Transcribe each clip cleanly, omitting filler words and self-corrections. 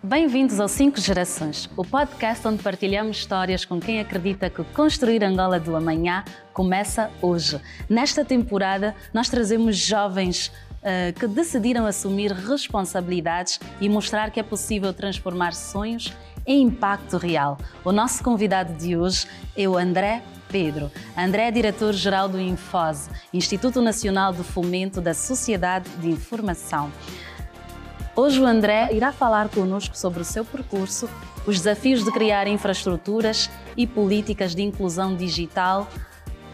Bem-vindos ao 5 Gerações, o podcast onde partilhamos histórias com quem acredita que construir Angola do amanhã começa hoje. Nesta temporada, nós trazemos jovens que decidiram assumir responsabilidades e mostrar que é possível transformar sonhos em impacto real. O nosso convidado de hoje é o André Pedro. André é diretor-geral do INFOSE, Instituto Nacional de Fomento da Sociedade de Informação. Hoje o André irá falar connosco sobre o seu percurso, os desafios de criar infraestruturas e políticas de inclusão digital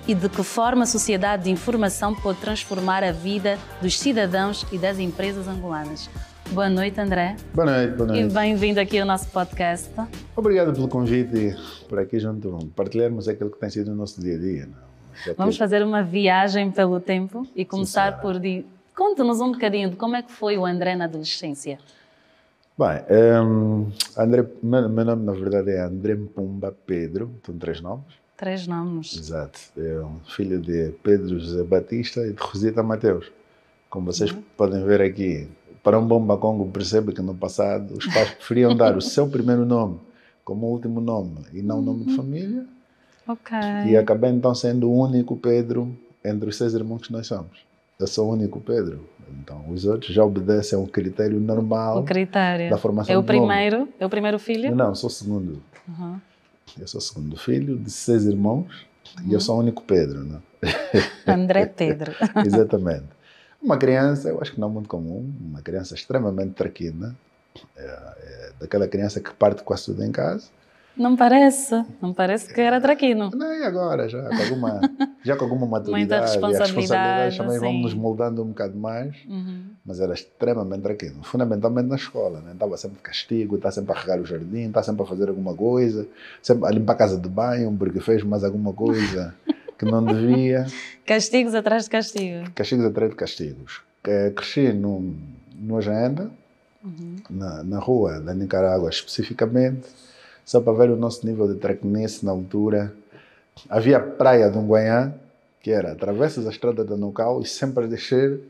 e de que forma a sociedade de informação pode transformar a vida dos cidadãos e das empresas angolanas. Boa noite, André. Boa noite, boa noite. E bem-vindo aqui ao nosso podcast. Obrigado pelo convite e por aqui junto partilharmos aquilo que tem sido o nosso dia a dia. Vamos fazer uma viagem pelo tempo e começar por... Conta-nos um bocadinho de como é que foi o André na adolescência. Bem, André, meu nome na verdade é André Mpumba Pedro, são 3 nomes. 3 nomes. Exato, é um filho de Pedro José Batista e de Rosita Mateus. Como vocês podem ver aqui, para um bom bacongo percebe que no passado os pais preferiam dar o seu primeiro nome como último nome e não o nome de família. Ok. E acabei então sendo o único Pedro entre os 6 irmãos que nós somos. Eu sou o único Pedro, então os outros já obedecem ao critério normal da formação do nome. É o primeiro filho? Não, eu sou o segundo. Eu sou o segundo filho de 6 irmãos e eu sou o único Pedro. Não? André Pedro. Exatamente. Uma criança, eu acho que não muito comum, uma criança extremamente traquina, daquela criança que parte quase tudo em casa. Não parece que era traquino. Não, e agora, já com alguma maturidade, muita responsabilidade também sim. vamos nos moldando um bocado mais, mas era extremamente traquino, fundamentalmente na escola, né? Estava sempre de castigo, está sempre a regar o jardim, está sempre a fazer alguma coisa, sempre a limpar a casa de banho porque fez mais alguma coisa que não devia. Castigos atrás de castigos. Castigos atrás de castigos. Cresci no Agenda, na rua da Nicarágua especificamente. Só para ver o nosso nível de traquinice na altura, havia a praia de Unguaiã, que era atravessas a estrada da Nucal e sempre a descer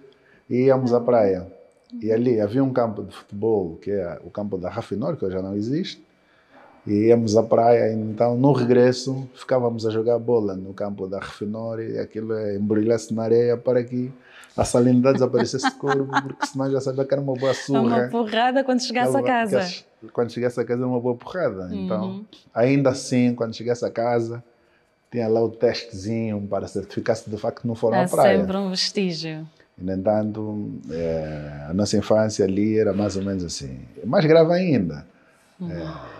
e íamos à praia. E ali havia um campo de futebol, que é o campo da Rafinor, que hoje já não existe, e íamos à praia. Então, no regresso, ficávamos a jogar bola no campo da Rafinor e aquilo embrulhasse na areia para que a salinidade desaparecesse do corpo, porque senão já sabia que era uma boa surra. Uma porrada quando chegasse a casa. Quando chegasse a casa era uma boa porrada. Então, ainda assim, quando chegasse a casa, tinha lá o testezinho para certificar-se de facto que não foram à praia. É sempre um vestígio. E, no entanto, a nossa infância ali era mais ou menos assim. Mais grave ainda.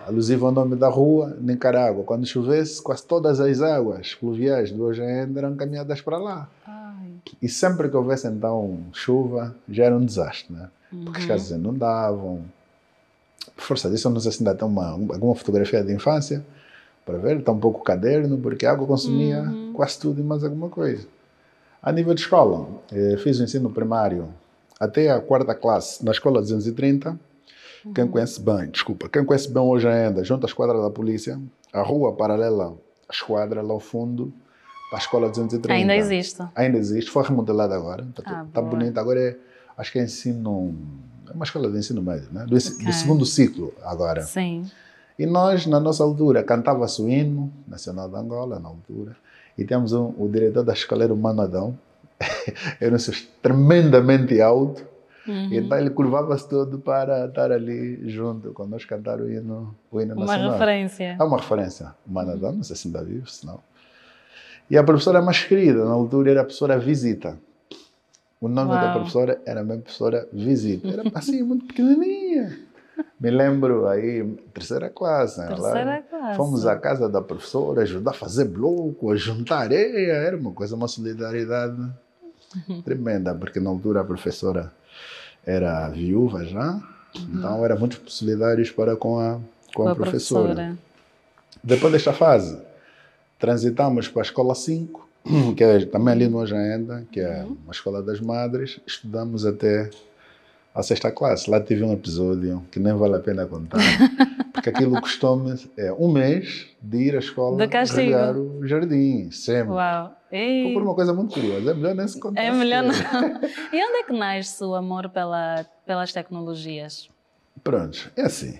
Alusivo ao nome da rua, Nicarágua. Quando chovesse, quase todas as águas pluviais do hoje ainda eram caminhadas para lá. E sempre que houvesse então chuva, já era um desastre, né? Porque as casas inundavam. Por força disso, eu não sei se ainda tem alguma fotografia de infância para ver, está um pouco caderno, porque a água consumia quase tudo e mais alguma coisa. A nível de escola, fiz o ensino primário até a 4ª classe na escola 230. Quem conhece bem hoje ainda, junto à esquadra da polícia, a rua paralela à esquadra, lá ao fundo, para a escola 230. Ainda existe? Ainda existe, foi remodelada agora, está bonita. Agora acho que é ensino, é uma escola de ensino médio, né? Do segundo ciclo agora. Sim. E nós, na nossa altura, cantava-se o hino nacional de Angola, na altura, e temos o diretor da escola, era o Mano Adão, era um senhor tremendamente alto, então ele curvava-se todo para estar ali junto, quando nós cantar o hino nacional. Uma referência. É uma referência. O Mano Adão, não sei se ainda vive, se não. E a professora mais querida, na altura, era a professora Visita. O nome da professora era mesmo professora Visita. Era assim, muito pequenininha. Me lembro aí, 3ª classe. Classe. Fomos à casa da professora, ajudar a fazer bloco, a juntar areia. Era uma solidariedade tremenda, porque na altura a professora era viúva já, então eram muito solidários para com a professora. Depois desta fase, transitamos para a escola 5, que é também ali no Hoje Ainda, que é uma escola das madres. Estudamos até a 6ª classe. Lá tive um episódio que nem vale a pena contar, porque aquilo costuma é um mês de ir à escola regar o jardim, sempre. Uau! Foi por uma coisa muito curiosa, é melhor nem se contar. É melhor não. E onde é que nasce o amor pelas tecnologias? Pronto, é assim.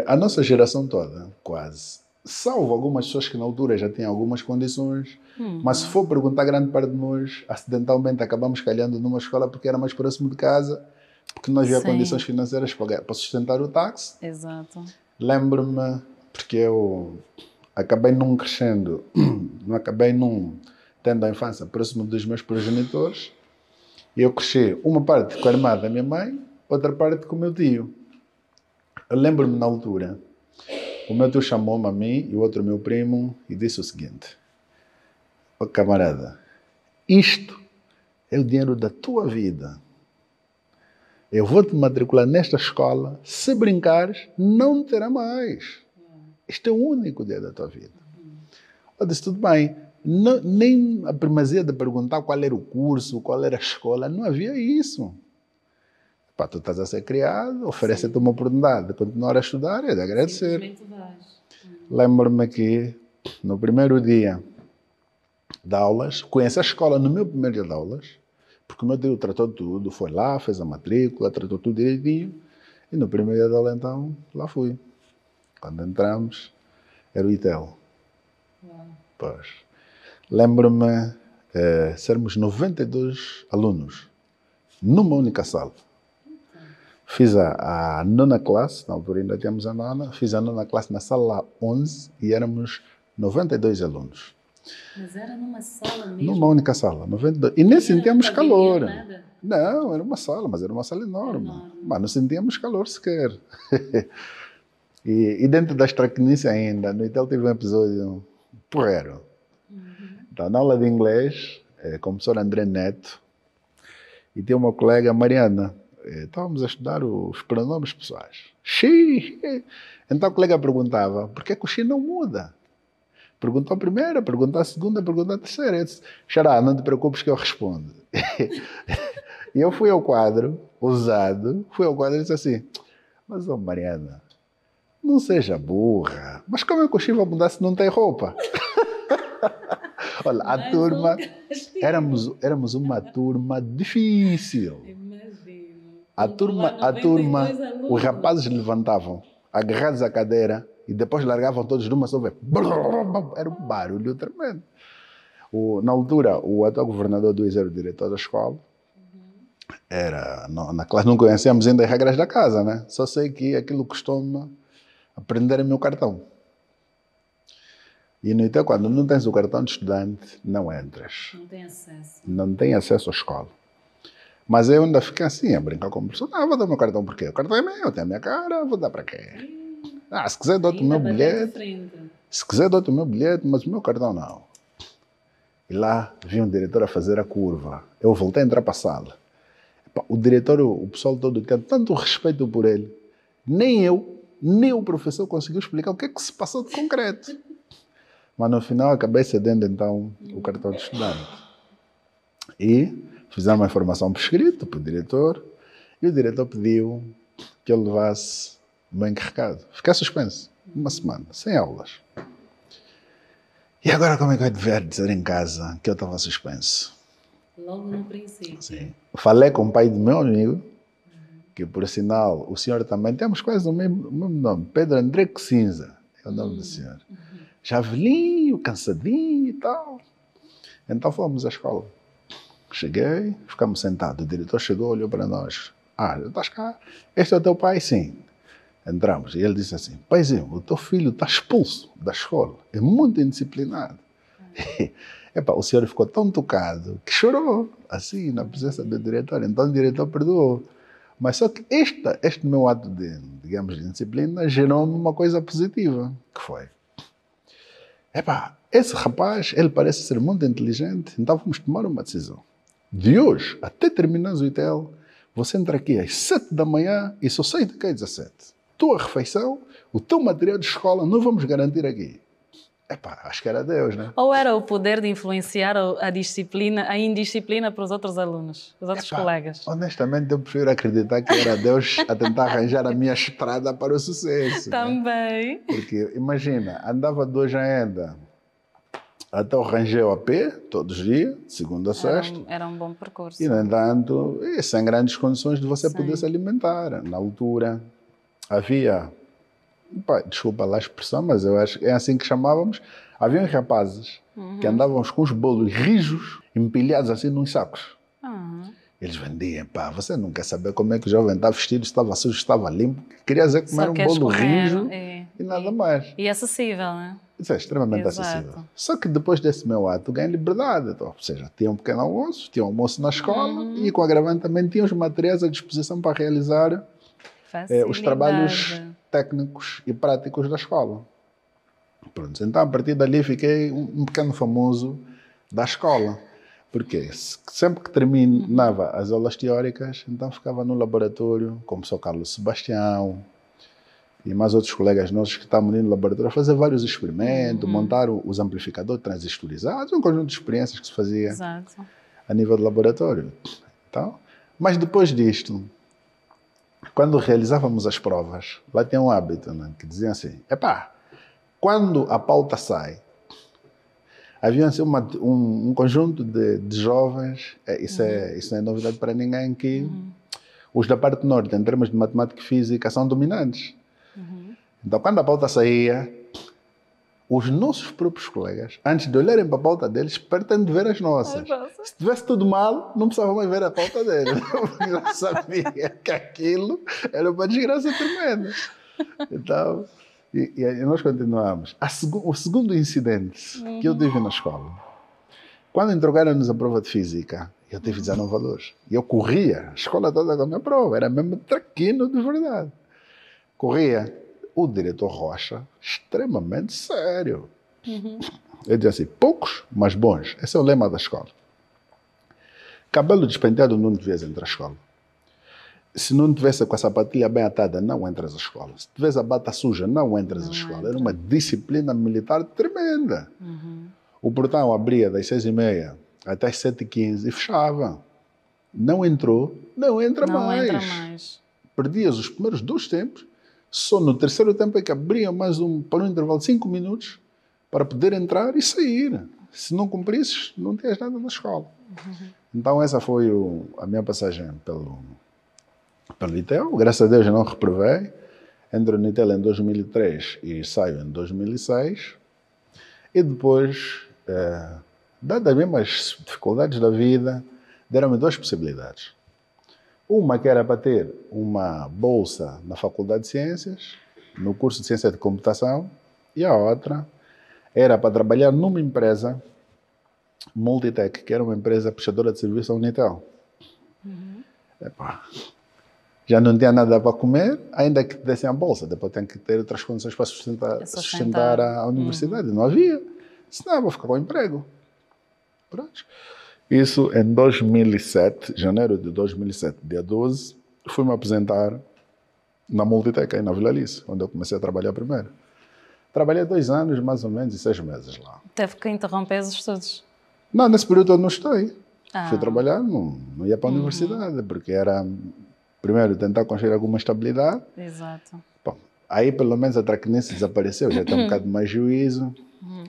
A nossa geração toda, quase, salvo algumas pessoas que na altura já tinham algumas condições, mas se for perguntar, grande parte de nós, acidentalmente, acabamos calhando numa escola porque era mais próximo de casa, porque não havia condições financeiras para sustentar o táxi. Exato. Lembro-me, porque eu acabei não crescendo, não acabei não tendo a infância próximo dos meus progenitores, e eu cresci uma parte com a irmã da minha mãe, outra parte com o meu tio. Eu lembro-me na altura, o meu tio chamou-me a mim e o outro meu primo e disse o seguinte: "Ó camarada, isto é o dinheiro da tua vida. Eu vou te matricular nesta escola, se brincares, não terá mais. Este é o único dia da tua vida." Eu disse: "Tudo bem." Não, nem a primazia de perguntar qual era o curso, qual era a escola, não havia isso. Pá, tu estás a ser criado, oferece-te uma oportunidade de continuar a estudar e de agradecer. Lembro-me que no primeiro dia de aulas, conheci a escola no meu primeiro dia de aulas, porque o meu tio tratou tudo, foi lá, fez a matrícula, tratou tudo direitinho, e no primeiro dia de aula, então, lá fui. Quando entramos, era o ITEL. Pois. Lembro-me sermos 92 alunos numa única sala. Fiz a nona classe, na altura ainda tínhamos a nona, fiz a nona classe na sala 11 e éramos 92 alunos. Mas era numa sala mesmo? Numa única sala, 92. E nem sentíamos calor. Não, era uma sala, mas era uma sala enorme. Mas não sentíamos calor sequer. E dentro da traquinice ainda, no ITEL teve um episódio porreiro. Então, na aula de inglês, com o professor André Neto, e tem uma colega, Mariana, estávamos a estudar os pronomes pessoais. She. Então a colega perguntava: por que o she não muda? Perguntou a primeira, perguntou a segunda, perguntou a terceira. Eu disse: Xará, não te preocupes que eu respondo. E eu fui ao quadro, ousado, e disse assim: mas, ô Mariana, não seja burra. Mas como é que o she vai mudar se não tem roupa? Olha, a turma, éramos uma turma difícil. A turma, os rapazes levantavam, agarrados à cadeira, e depois largavam todos de uma só vez. Era um barulho tremendo. Na altura, o atual governador do era o diretor da escola. Na classe não conhecíamos ainda as regras da casa, né? Só sei que aquilo costuma aprender meu cartão. E no ITEL, quando não tens o cartão de estudante, não entras. Não tem acesso. Não tem acesso à escola. Mas eu ainda fiquei assim, a brincar com o professor. Vou dar meu cartão por quê? O cartão é meu, tem a minha cara, vou dar para quê? Se quiser dou-te o meu bilhete. Se quiser dou-te o meu bilhete, mas o meu cartão não. E lá vi um diretor a fazer a curva. Eu voltei a entrar para a sala. O diretor, o pessoal todo tinha tanto respeito por ele. Nem eu, nem o professor conseguiu explicar o que é que se passou de concreto. Mas no final acabei cedendo então o cartão de estudante. E fizemos uma informação por escrito para o diretor, e o diretor pediu que eu levasse o meu encarregado. Fiquei suspenso, uma semana, sem aulas. E agora como é que eu devia dizer em casa que eu estava suspenso? Logo no princípio. Sim. Falei com o pai do meu amigo, que por sinal, o senhor também, temos quase o mesmo nome, Pedro André Cocinza, é o nome do senhor. Já velhinho, cansadinho e tal. Então fomos à escola. Cheguei, ficamos sentados. O diretor chegou, olhou para nós. Estás cá? Este é o teu pai? Sim. Entramos. E ele disse assim: paizinho, o teu filho está expulso da escola. É muito indisciplinado. O senhor ficou tão tocado que chorou, assim, na presença do diretor. Então o diretor perdoou. Mas só que este meu ato de, digamos, de indisciplina gerou-me uma coisa positiva, que foi: esse rapaz, ele parece ser muito inteligente, então vamos tomar uma decisão. De hoje, até terminar o ITEL, você entra aqui às 7 da manhã e só sai daqui às 17. Tua refeição, o teu material de escola, nós vamos garantir aqui. Acho que era Deus, né? Ou era o poder de influenciar a indisciplina para os outros alunos, os outros colegas? Honestamente, eu prefiro acreditar que era Deus a tentar arranjar a minha estrada para o sucesso. Também. Né? Porque, imagina, andava de hoje ainda até o Rangel a pé, todos os dias, segunda a sexta. Era um bom percurso. E, no entanto, sem grandes condições de você poder se alimentar. Na altura, havia, pá, desculpa lá a expressão, mas eu acho que é assim que chamávamos, havia uns rapazes que andavam com os bolos rijos, empilhados assim nos sacos. Eles vendiam, pá, você não quer saber como é que o jovem está vestido, se estava sujo, se estava limpo. Queria dizer comer Só um queres bolo comer, rijo e nada mais. E acessível, né? Isso é extremamente Exato. acessível. Só que depois desse meu ato, ganhei liberdade. Então, ou seja, tinha um pequeno almoço, tinha um almoço na escola e com a agravante também tinha os materiais à disposição para realizar os trabalhos técnicos e práticos da escola. Pronto, então a partir dali fiquei um pequeno famoso da escola. Porque sempre que terminava as aulas teóricas, então ficava no laboratório, como o professor Carlos Sebastião e mais outros colegas nossos que estavam ali no laboratório a fazer vários experimentos, montar os amplificadores transistorizados, um conjunto de experiências que se fazia a nível do laboratório. Então, mas depois disto, quando realizávamos as provas, lá tinha um hábito, né, que diziam assim, epá, quando a pauta sai, havia assim, um conjunto de jovens, isso não é novidade para ninguém, que os da parte norte, em termos de matemática e física, são dominantes. Então, quando a pauta saía, os nossos próprios colegas, antes de olharem para a pauta deles, pretendem ver as nossas. Se tivesse tudo mal, não precisava mais ver a pauta deles, porque já sabia que aquilo era uma desgraça tremenda. Então, e nós continuamos. O segundo incidente que eu tive na escola, quando entregaram-nos a prova de física, eu tive 19 valores. E eu corria a escola toda com a minha prova, era mesmo traquino de verdade. Corria. O diretor Rocha, extremamente sério. Ele dizia assim, poucos, mas bons. Esse é o lema da escola. Cabelo despenteado não devias entrar à escola. Se não tivesse com a sapatilha bem atada, não entras à escola. Se tivesse a bata suja, não entras à escola. Era uma disciplina militar tremenda. O portão abria das 6h30 até as 7h15 e fechava. Não entrou, não entra mais. Perdias os primeiros 2 tempos. Só no terceiro tempo é que abriam para um intervalo de 5 minutos para poder entrar e sair. Se não cumprisses, não tinhas nada na escola. Então essa foi a minha passagem pelo ITEL. Graças a Deus eu não reprovei. Entro no ITEL em 2003 e saio em 2006. E depois, dadas as mesmas dificuldades da vida, deram-me 2 possibilidades. Uma que era para ter uma bolsa na Faculdade de Ciências, no curso de Ciência de Computação, e a outra era para trabalhar numa empresa, Multitech, que era uma empresa prestadora de serviço à Unitel. Já não tinha nada para comer, ainda que dessem a bolsa, depois tem que ter outras condições para sustentar a universidade. Não havia, senão vou ficar com emprego. Pronto. Isso em 2007, janeiro de 2007, dia 12, fui-me apresentar na Multitech, aí na Vila Alice, onde eu comecei a trabalhar primeiro. Trabalhei 2 anos, mais ou menos, e 6 meses lá. Teve que interromper os estudos? Não, nesse período eu não estudei. Fui trabalhar, não ia para a universidade, porque era, primeiro, tentar construir alguma estabilidade. Exato. Bom, aí, pelo menos, a traquinice desapareceu, já tem um bocado mais juízo.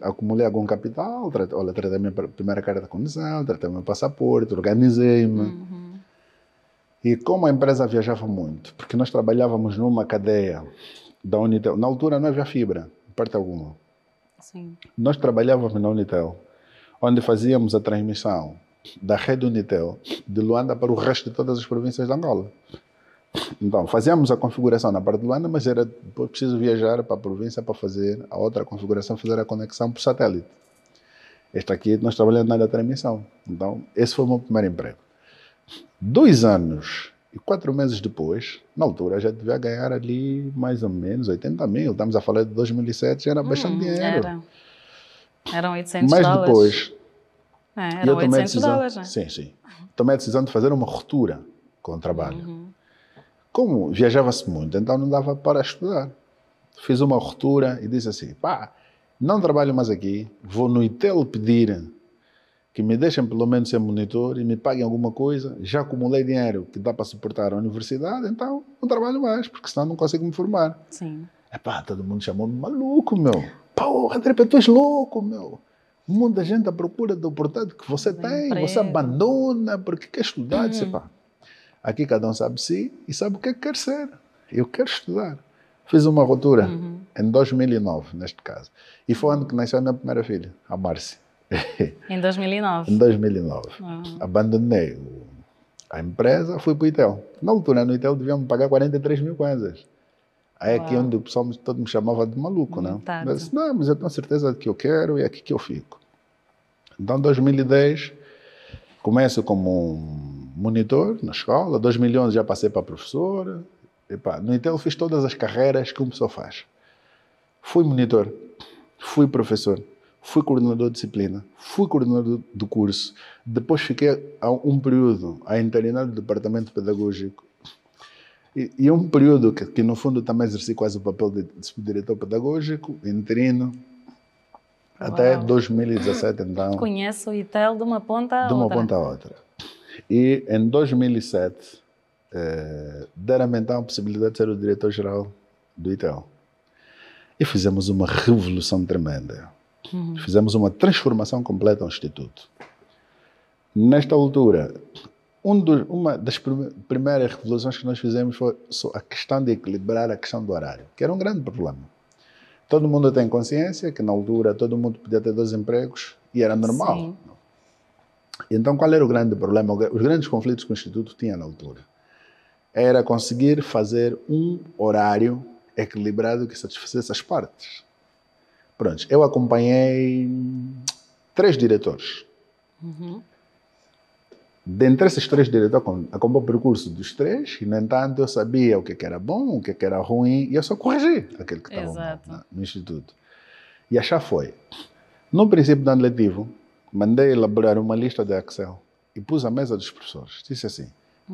Acumulei algum capital, tratei a minha primeira carta de condução, tratei o meu passaporte, organizei-me. E como a empresa viajava muito, porque nós trabalhávamos numa cadeia da Unitel, na altura não havia fibra, parte alguma. Sim. Nós trabalhávamos na Unitel, onde fazíamos a transmissão da rede Unitel de Luanda para o resto de todas as províncias de Angola. Então, fazíamos a configuração na parte de Luanda, mas era depois preciso viajar para a província para fazer a outra configuração, fazer a conexão por satélite. Este aqui, nós trabalhamos na área da transmissão. Então, esse foi o meu primeiro emprego. 2 anos e 4 meses depois, na altura, já devia ganhar ali mais ou menos 80 mil. Estamos a falar de 2007, já era bastante dinheiro. Eram 800 mas dólares. Depois, eram 800 dólares, né? Sim. Tomei a decisão de fazer uma ruptura com o trabalho. Como viajava-se muito, então não dava para estudar. Fiz uma ruptura e disse assim, não trabalho mais aqui, vou no ITEL pedir que me deixem pelo menos ser monitor e me paguem alguma coisa. Já acumulei dinheiro que dá para suportar a universidade, então não trabalho mais, porque senão não consigo me formar. Sim. Todo mundo chamou-me maluco, meu. André, tu és louco, meu. Um monte de gente à procura da oportunidade que você tem, você abandona porque quer estudar. Disse, aqui cada um sabe si e sabe o que quer ser. Eu quero estudar. Fiz uma ruptura em 2009, neste caso. E foi o ano que nasceu a minha primeira filha, a Márcia. Em 2009? Em 2009. Abandonei a empresa, fui para o ITEL. Na altura, no ITEL, deviam me pagar 43 mil kwanzas. Aí aqui onde o pessoal todo me chamava de maluco, né? Mas eu disse, não, mas eu tenho certeza de que eu quero e é aqui que eu fico. Então, em 2010, começo como um monitor na escola. Em 2011 já passei para professora. No ITEL fiz todas as carreiras que uma pessoa faz. Fui monitor, fui professor, fui coordenador de disciplina, fui coordenador do curso. Depois fiquei um período a internar no departamento pedagógico. E um período que no fundo também exerci quase o papel de diretor pedagógico, interino, até 2017, então. Conheço o ITEL de uma ponta a outra. De uma ponta a outra. E em 2007, deram-me então a possibilidade de ser o diretor-geral do ITEL. E fizemos uma revolução tremenda. Fizemos uma transformação completa ao Instituto. Nesta altura, uma das primeiras revoluções que nós fizemos foi a questão de equilibrar a questão do horário, que era um grande problema. Todo mundo tem consciência que na altura todo mundo podia ter 2 empregos e era normal. Sim. Então qual era o grande problema? Os grandes conflitos que o Instituto tinha na altura era conseguir fazer um horário equilibrado que satisfazesse as partes. Pronto, eu acompanhei 3 diretores. Dentre esses 3 diretores, acompanhei o percurso dos 3 e, no entanto, eu sabia o que era bom, o que era ruim, e eu só corrigi aquilo que estava mal no Instituto. E a chave foi, no princípio do ano letivo, mandei elaborar uma lista de Excel e pus à mesa dos professores. Disse assim,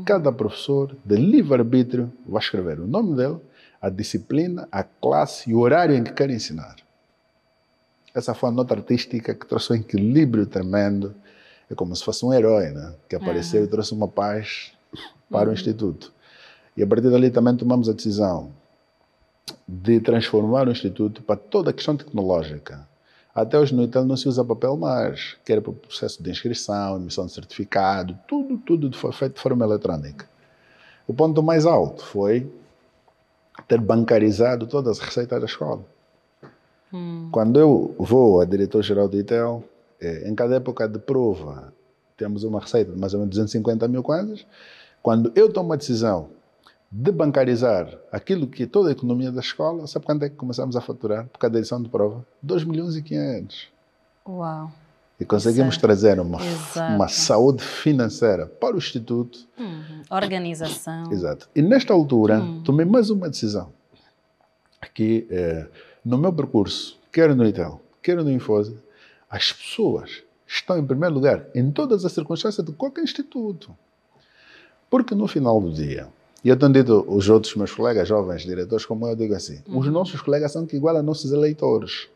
cada professor, de livre-arbítrio, vai escrever o nome dele, a disciplina, a classe e o horário em que quer ensinar. Essa foi a nota artística que trouxe um equilíbrio tremendo. É como se fosse um herói, né? Que apareceu e trouxe uma paz para o Instituto. E a partir dali também tomamos a decisão de transformar o Instituto para toda a questão tecnológica. Até hoje no ITEL não se usa papel mais, que era para o processo de inscrição, emissão de certificado, tudo foi feito de forma eletrónica. O ponto mais alto foi ter bancarizado todas as receitas da escola. Quando eu vou a diretor-geral do ITEL, em cada época de prova, temos uma receita de mais ou menos 250 mil kwanzas. Quando eu tomo a decisão de bancarizar aquilo que é toda a economia da escola, sabe quanto é que começamos a faturar por cada edição de prova? 2.500.000. Uau! E conseguimos trazer uma saúde financeira para o Instituto. Organização. Exato. E nesta altura, tomei mais uma decisão. Que no meu percurso, quer no ITEL, quer no Infose, as pessoas estão em primeiro lugar em todas as circunstâncias de qualquer instituto. Porque no final do dia, e eu tenho dito os outros meus colegas jovens diretores, como eu digo assim, os nossos colegas são que igual a nossos eleitores.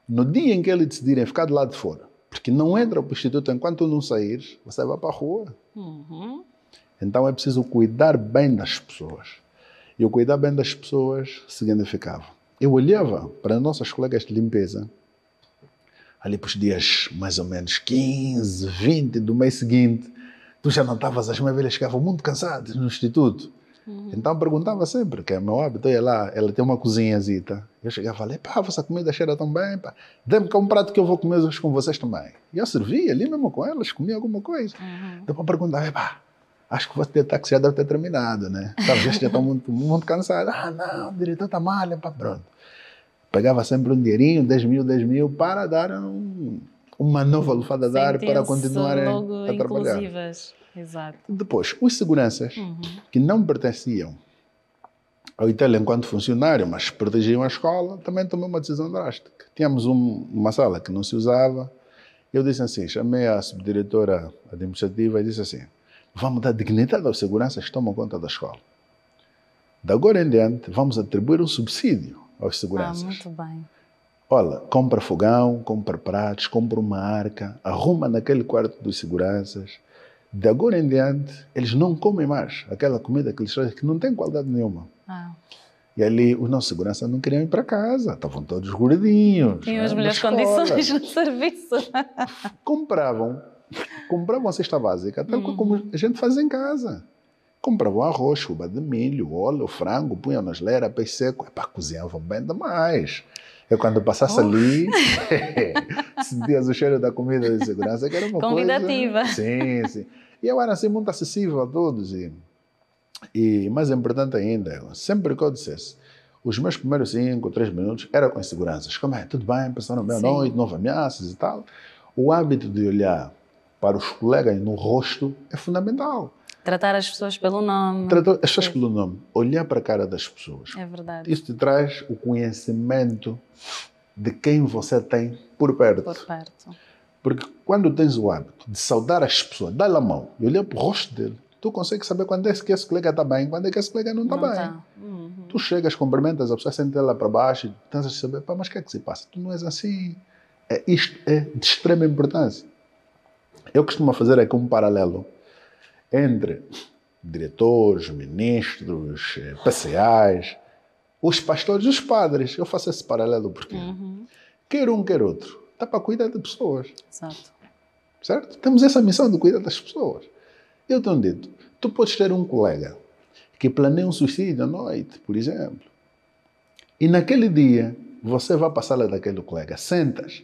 No dia em que eles decidirem ficar do lado de fora, porque não entra para o instituto enquanto não sair, você vai para a rua. Então é preciso cuidar bem das pessoas. E o cuidar bem das pessoas significava. Eu olhava para nossas colegas de limpeza, ali para os dias mais ou menos 15, 20 do mês seguinte, tu já notavas as minhas velhas ficavam muito cansadas no instituto. Então perguntava sempre, que é meu hábito, eu ia lá, ela tem uma cozinhazita. Eu chegava e falei, pá, vossa comida cheira tão bem, pá. Dê-me cá um prato que eu vou comer hoje com vocês também. E eu servia ali mesmo com elas, comia alguma coisa. Depois perguntava, pá, acho que o vosso táxi já deve ter terminado, né? Talvez já estão muito cansados. Ah, não, o diretor está mal, pá, pronto. Pegava sempre um dinheirinho, 10 mil, para dar uma nova lufada de ar para continuarem a trabalhar. Exato. Depois, os seguranças que não pertenciam ao ITEL enquanto funcionário, mas protegiam a escola, também tomei uma decisão drástica. Tínhamos uma sala que não se usava. Eu disse assim, chamei a subdiretora administrativa e disse assim, vamos dar dignidade aos seguranças que tomam conta da escola. De agora em diante, vamos atribuir um subsídio aos seguranças. Muito bem. Olha, compra fogão, compra pratos, compra uma arca, arruma naquele quarto dos seguranças. De agora em diante, eles não comem mais aquela comida que eles trazem, que não tem qualidade nenhuma. E ali, os nossos seguranças não queriam ir para casa, estavam todos gordinhos. Tinham as melhores condições no serviço. Compravam a cesta básica, tal como a gente faz em casa. Compravam arroz, chuva de milho, óleo, frango, punham na geleira, peixe seco. Epá, cozinhavam bem demais. Eu quando passasse ali, sentias o cheiro da comida de segurança, que era uma convidativa. Coisa... Sim, sim. E eu era assim muito acessível a todos. E mais importante ainda, sempre que eu dissesse, os meus primeiros 5, 3 minutos era com as seguranças. Como é? Tudo bem? Passaram bem a noite, não houve ameaças e tal. O hábito de olhar para os colegas no rosto é fundamental. Tratar as pessoas pelo nome. Tratar as pessoas pelo nome. Olhar para a cara das pessoas. É verdade. Isso te traz o conhecimento de quem você tem por perto. Por perto. Porque quando tens o hábito de saudar as pessoas, dar-lhe a mão e olhar para o rosto dele, tu consegues saber quando é que esse colega está bem, quando é que esse colega não está bem. Uhum. Tu chegas, cumprimentas a pessoa, sente ela para baixo e tens a saber, pá, mas o que é que se passa? Tu não és assim. Isto é de extrema importância. Eu costumo fazer aqui um paralelo entre diretores, ministros, PCAs, os pastores e os padres. Eu faço esse paralelo porque quer um, quer outro, está para cuidar de pessoas. Exato. Certo? Temos essa missão de cuidar das pessoas. Eu tenho dito, tu podes ter um colega que planeia um suicídio à noite, por exemplo, e naquele dia você vai passar lá daquele colega, sentas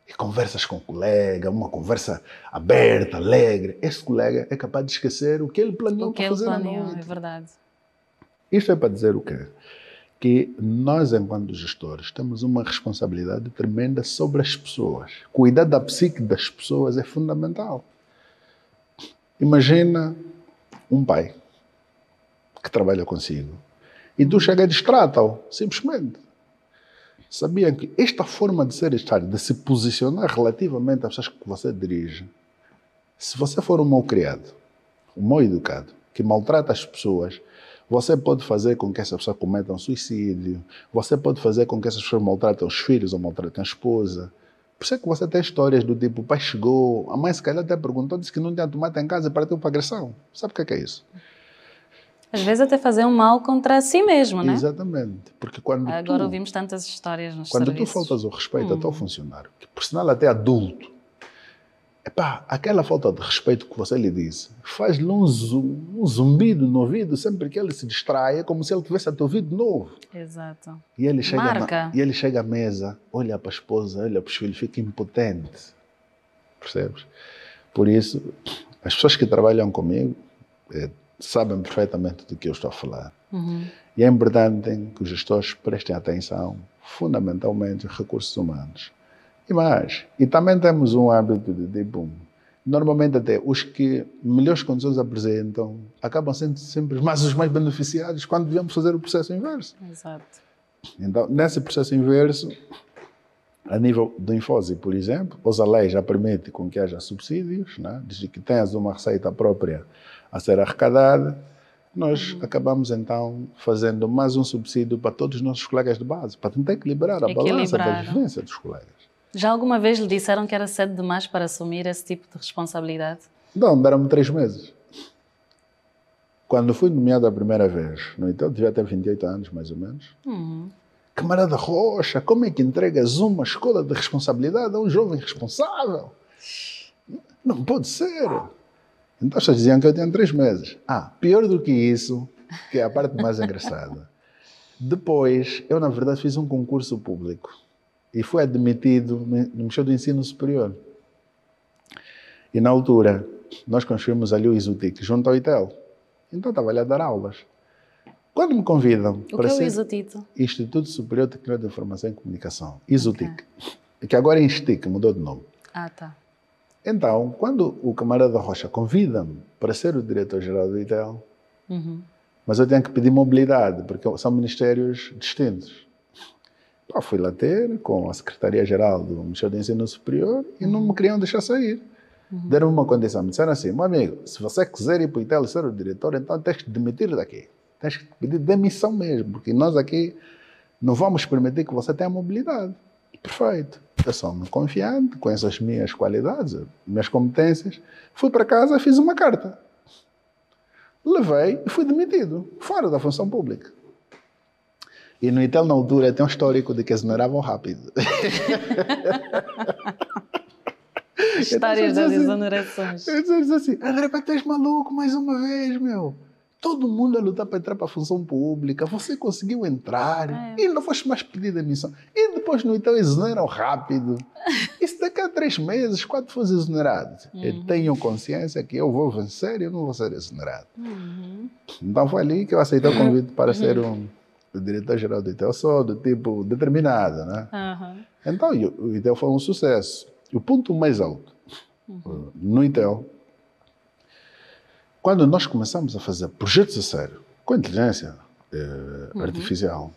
e conversas com o colega, uma conversa aberta, alegre. Esse colega é capaz de esquecer o que ele planeou para fazer à noite. É verdade. Isto é para dizer o quê? Que nós, enquanto gestores, temos uma responsabilidade tremenda sobre as pessoas. Cuidar da psique das pessoas é fundamental. Imagina um pai que trabalha consigo e tu chega e distrata-o, simplesmente. Sabiam que esta forma de ser e estar, de se posicionar relativamente às pessoas que você dirige, se você for um mal criado, um mal educado, que maltrata as pessoas, você pode fazer com que essa pessoa cometa um suicídio, você pode fazer com que essas pessoas maltratem os filhos ou maltratem a esposa. Por isso é que você tem histórias do tipo, o pai chegou, a mãe se calhar até perguntou, disse que não tinha tomate em casa e partiu para agressão. Sabe o que é isso? Às vezes até fazer um mal contra si mesmo, né? Exatamente. Porque quando agora ouvimos tantas histórias nos quando serviços. tu faltas o respeito ao teu funcionário, que por sinal até adulto, epá, aquela falta de respeito que você lhe disse, faz-lhe um zumbido no ouvido sempre que ele se distrai, é como se ele tivesse a teu ouvido novo. Exato. E ele chega, Marca. E ele chega à mesa, olha para a esposa, olha para os filhos, fica impotente. Percebes? Por isso, as pessoas que trabalham comigo sabem perfeitamente do que eu estou a falar. E é importante que os gestores prestem atenção, fundamentalmente, aos recursos humanos. E mais, e também temos um hábito de normalmente até os que melhores condições apresentam acabam sendo sempre mais os mais beneficiados quando devemos fazer o processo inverso. Exato. Então, nesse processo inverso, a nível do Infosi, por exemplo, a lei já permite com que haja subsídios, né? Desde que tenhas uma receita própria a ser arrecadada, nós acabamos então fazendo mais um subsídio para todos os nossos colegas de base, para tentar equilibrar a balança da vivência dos colegas. Já alguma vez lhe disseram que era cedo demais para assumir esse tipo de responsabilidade? Não, deram-me 3 meses. Quando fui nomeado a primeira vez, no entanto, devia ter 28 anos, mais ou menos. Camarada Rocha, como é que entregas uma escola de responsabilidade a um jovem responsável? Não pode ser. Então, vocês diziam que eu tinha 3 meses. Pior do que isso, que é a parte mais engraçada. Depois, eu, na verdade, fiz um concurso público e fui admitido no Ministério do Ensino Superior. E, na altura, nós construímos ali o ISUTIC, junto ao ITEL. Então, estava ali a dar aulas. Quando me convidam para ser Instituto Superior de Tecnologia de Informação e Comunicação, ISUTIC, que agora é INSTIC, mudou de nome. Tá. Então, quando o camarada Rocha convida-me para ser o diretor-geral do ITEL, mas eu tenho que pedir mobilidade, porque são ministérios distintos. Fui lá ter com a Secretaria-Geral do Ministério do Ensino Superior e não me queriam deixar sair. Deram uma condição, me disseram assim, meu amigo, se você quiser ir para o ITEL e ser o diretor, então tens que demitir daqui. Tens que pedir demissão mesmo, porque nós aqui não vamos permitir que você tenha mobilidade. Perfeito. Eu sou muito confiante, conheço as minhas qualidades, minhas competências. Fui para casa e fiz uma carta. Levei e fui demitido, fora da função pública. E no ITEL, na altura, tem um histórico de que exoneravam rápido. Histórias das exonerações. Eu disse assim, André, tens maluco mais uma vez, meu. Todo mundo a lutar para entrar para a função pública. Você conseguiu entrar e não foste mais pedir demissão. E depois no ITEL exoneram rápido. Isso daqui a 3 meses, quando for exonerado. Eu tenho consciência que eu vou vencer e eu não vou ser exonerado. Então foi ali que eu aceitei o convite para ser o diretor-geral do ITEL. Eu sou do tipo determinado, né? Então o ITEL foi um sucesso. O ponto mais alto no ITEL, quando nós começamos a fazer projetos a sério, com inteligência artificial,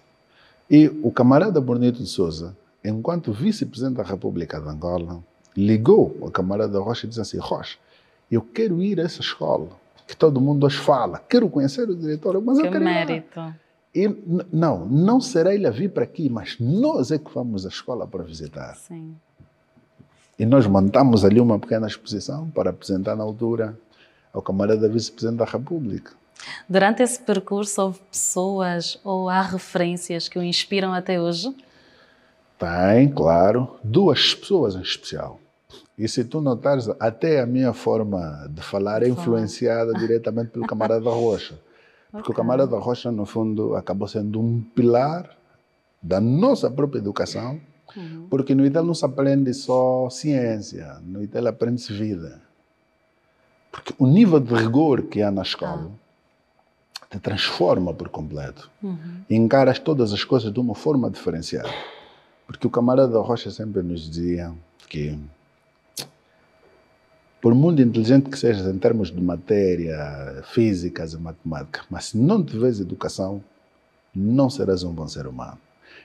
e o camarada Bonito de Sousa, enquanto vice-presidente da República de Angola, ligou ao camarada Rocha e disse assim: Rocha, eu quero ir a essa escola, que todo mundo hoje fala, quero conhecer o diretor, mas eu quero ir lá. Que mérito. E, não será ele a vir para aqui, mas nós é que vamos à escola para visitar. Sim. E nós montamos ali uma pequena exposição para apresentar na altura ao camarada vice-presidente da República. Durante esse percurso houve pessoas ou há referências que o inspiram até hoje? Tem, claro, 2 pessoas em especial. E se tu notares, até a minha forma de falar é influenciada diretamente pelo camarada Rocha. Porque o camarada Rocha, no fundo, acabou sendo um pilar da nossa própria educação, porque no ITEL não se aprende só ciência, no ITEL aprende-se vida. Porque o nível de rigor que há na escola te transforma por completo. E encaras todas as coisas de uma forma diferenciada. Porque o camarada Rocha sempre nos dizia que, por muito inteligente que sejas em termos de matéria, físicas e matemática, mas se não tiveres educação, não serás um bom ser humano.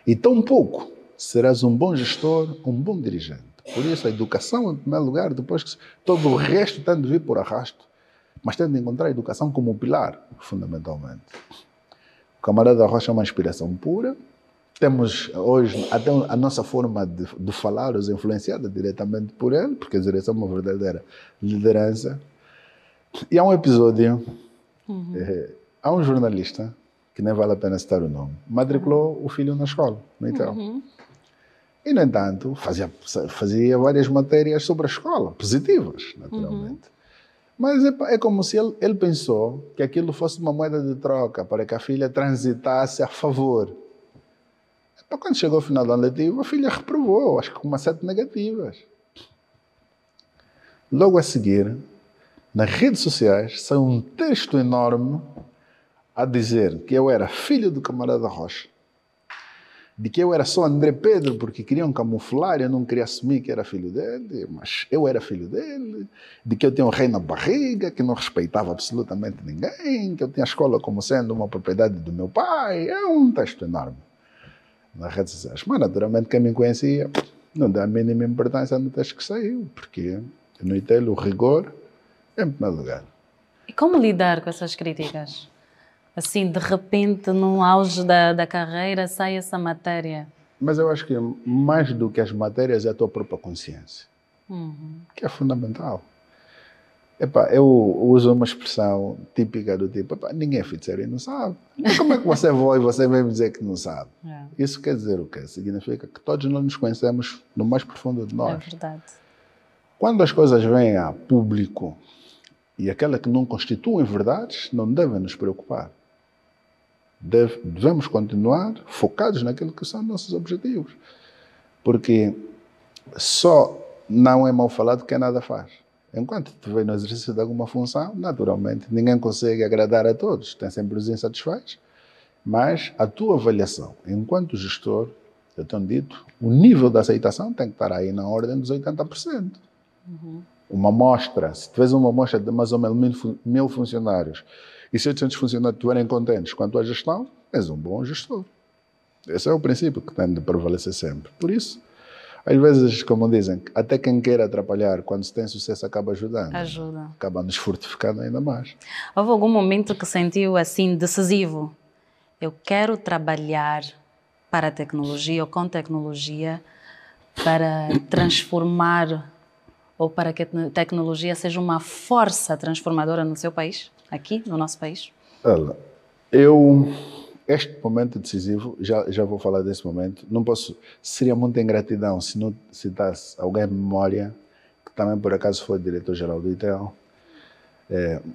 E tampouco serás um bom gestor, um bom dirigente. Por isso, a educação, em primeiro lugar, depois que todo o resto tem de vir por arrasto, mas tem de encontrar a educação como pilar, fundamentalmente. O camarada Rocha é uma inspiração pura. Temos hoje, até a nossa forma de falar, é influenciada diretamente por ele, porque ele é uma verdadeira liderança. E há um episódio, há um jornalista, que nem vale a pena citar o nome, matriculou o filho na escola, no ITEL. E, no entanto, fazia várias matérias sobre a escola, positivas, naturalmente. Mas é como se ele pensou que aquilo fosse uma moeda de troca para que a filha transitasse a favor. Quando chegou ao final do ano letivo, a filha reprovou, acho que com 7 negativas. Logo a seguir, nas redes sociais, saiu um texto enorme a dizer que eu era filho do camarada Rocha, de que eu era só André Pedro porque queriam camuflar, eu não queria assumir que era filho dele, mas eu era filho dele, de que eu tinha um rei na barriga, que não respeitava absolutamente ninguém, que eu tinha a escola como sendo uma propriedade do meu pai. É um texto enorme nas redes sociais. Mas, naturalmente, quem me conhecia não dá a mínima importância no texto que saiu, porque no ITEL o rigor é em primeiro lugar. E como lidar com essas críticas? Assim, de repente, no auge da carreira, sai essa matéria. Mas eu acho que mais do que as matérias é a tua própria consciência, que é fundamental. Eu uso uma expressão típica do tipo: ninguém é feiticeiro e não sabe. Mas como é que você vai e você vem dizer que não sabe? Isso quer dizer o quê? Significa que todos nós nos conhecemos no mais profundo de nós. É verdade. Quando as coisas vêm a público e aquelas que não constituem verdades, não devem nos preocupar. Devemos continuar focados naquilo que são nossos objetivos. Porque só não é mal falado quem nada faz. Enquanto estiver no exercício de alguma função, naturalmente, ninguém consegue agradar a todos. Tem sempre os insatisfeitos. Mas a tua avaliação, enquanto gestor, eu tenho dito, o nível de aceitação tem que estar aí na ordem dos 80%. Uma amostra, se tiveres uma amostra de mais ou menos 1000 funcionários e se 800 funcionários estiverem contentes com a tua gestão, és um bom gestor. Esse é o princípio que tem de prevalecer sempre. Por isso, às vezes, como dizem, até quem quer atrapalhar, quando se tem sucesso, acaba ajudando. Ajuda. Acaba nos fortificando ainda mais. Houve algum momento que sentiu assim decisivo? Eu quero trabalhar para a tecnologia ou com tecnologia para transformar ou para que a tecnologia seja uma força transformadora no seu país, aqui no nosso país? Olha, este momento decisivo, já vou falar desse momento, não posso, seria muita ingratidão se não citasse alguém em memória, que também por acaso foi diretor-geral do ITEL,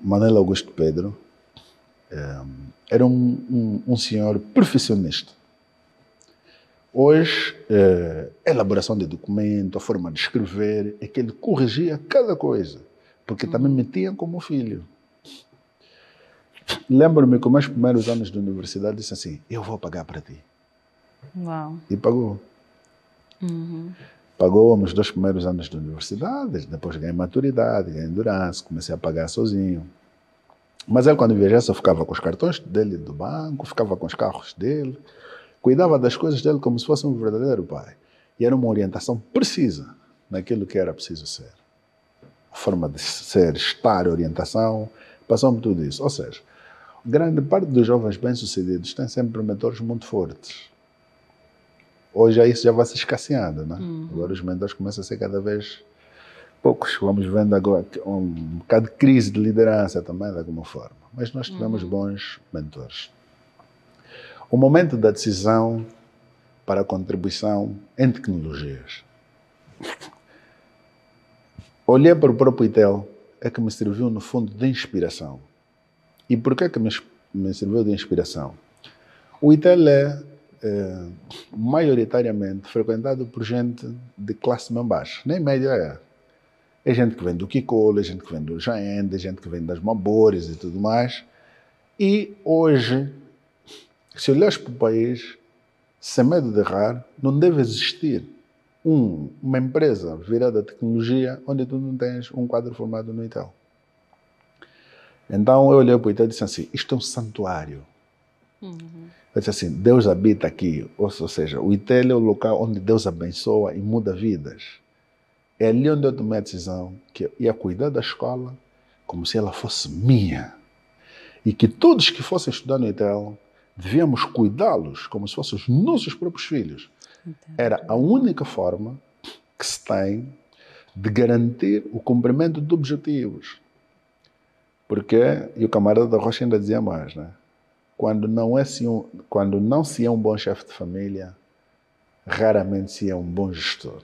Manuel Augusto Pedro, Era um senhor perfeccionista. Hoje, a elaboração de documento, a forma de escrever, é que ele corrigia cada coisa, porque também me tinha como filho. Lembro-me que nos meus primeiros anos de universidade disse assim, eu vou pagar para ti. Uau. E pagou. Pagou nos 2 primeiros anos de universidade, depois ganhei maturidade, ganhei endurance, comecei a pagar sozinho. Mas ele, quando viajasse, ficava com os cartões dele do banco, ficava com os carros dele, cuidava das coisas dele como se fosse um verdadeiro pai. E era uma orientação precisa naquilo que era preciso ser. A forma de ser, estar, orientação, passou-me tudo isso. Ou seja, grande parte dos jovens bem-sucedidos tem sempre mentores muito fortes. Hoje isso já vai se escasseando, né? Agora os mentores começam a ser cada vez poucos. Vamos vendo agora um bocado de crise de liderança também, de alguma forma. Mas nós tivemos bons mentores. O momento da decisão para a contribuição em tecnologias. Olhei para o próprio ITEL, é que me serviu, no fundo, de inspiração. E por que me serviu de inspiração? O ITEL é maioritariamente frequentado por gente de classe bem baixa, nem média é. É gente que vem do Kikolo, é gente que vem do Jaende, é gente que vem das Mabores e tudo mais. E hoje, se olhares para o país, sem medo de errar, não deve existir uma empresa virada à tecnologia onde tu não tens um quadro formado no ITEL. Então eu olhei para o ITEL e disse assim, isto é um santuário. Eu disse assim, Deus habita aqui. Ou seja, o ITEL é o local onde Deus abençoa e muda vidas. É ali onde eu tomei a decisão que eu ia cuidar da escola como se ela fosse minha. E que todos que fossem estudar no ITEL devíamos cuidá-los como se fossem os nossos próprios filhos. Era a única forma que se tem de garantir o cumprimento de objetivos. Porque, e o camarada da Rocha ainda dizia mais, né? Quando não se é um bom chefe de família, raramente se é um bom gestor.